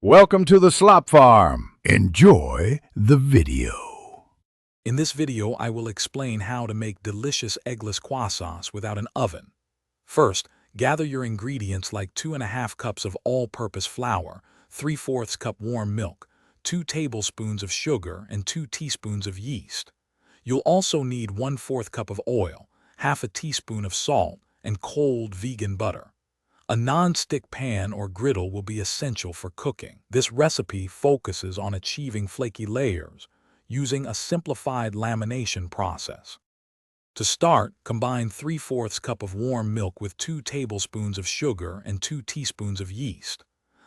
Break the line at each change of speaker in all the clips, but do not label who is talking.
Welcome to the Slop Farm. Enjoy the video.
In this video, I will explain how to make delicious eggless croissants without an oven. First, gather your ingredients like 2½ cups of all-purpose flour, 3/4 cup warm milk, 2 tablespoons of sugar, and 2 teaspoons of yeast. You'll also need 1/4 cup of oil, half a teaspoon of salt, and cold vegan butter. A non-stick pan or griddle will be essential for cooking. This recipe focuses on achieving flaky layers using a simplified lamination process. To start, combine 3/4 cup of warm milk with 2 tablespoons of sugar and 2 teaspoons of yeast.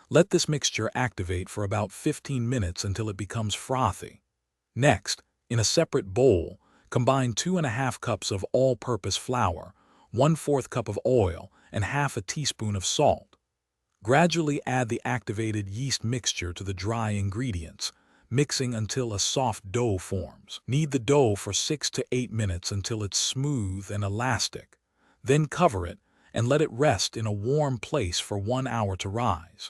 Let this mixture activate for about 15 minutes until it becomes frothy. Next, in a separate bowl, combine 2½ cups of all-purpose flour, 1/4 cup of oil, and half a teaspoon of salt. Gradually add the activated yeast mixture to the dry ingredients, mixing until a soft dough forms. Knead the dough for 6 to 8 minutes until it's smooth and elastic. Then cover it and let it rest in a warm place for 1 hour to rise.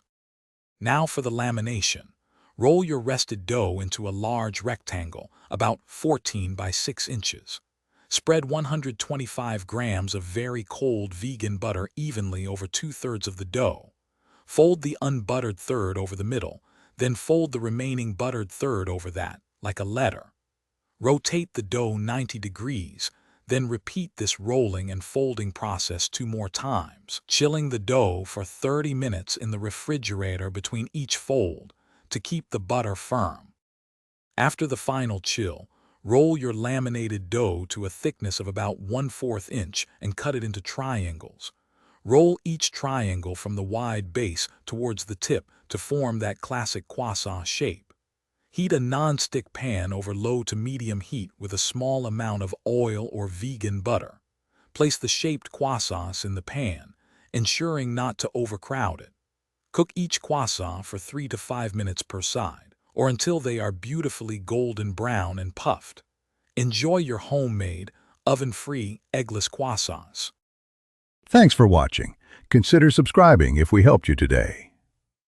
Now for the lamination. Roll your rested dough into a large rectangle, about 14 by 6 inches. Spread 125 grams of very cold vegan butter evenly over 2/3 of the dough. Fold the unbuttered third over the middle, then fold the remaining buttered third over that, like a letter. Rotate the dough 90 degrees, then repeat this rolling and folding process 2 more times, chilling the dough for 30 minutes in the refrigerator between each fold to keep the butter firm. After the final chill, roll your laminated dough to a thickness of about 1/4 inch and cut it into triangles. Roll each triangle from the wide base towards the tip to form that classic croissant shape. Heat a non-stick pan over low to medium heat with a small amount of oil or vegan butter. Place the shaped croissants in the pan, ensuring not to overcrowd it. Cook each croissant for 3 to 5 minutes per side, or until they are beautifully golden brown and puffed. Enjoy your homemade, oven-free, eggless croissants.
Thanks for watching. Consider subscribing if we helped you today.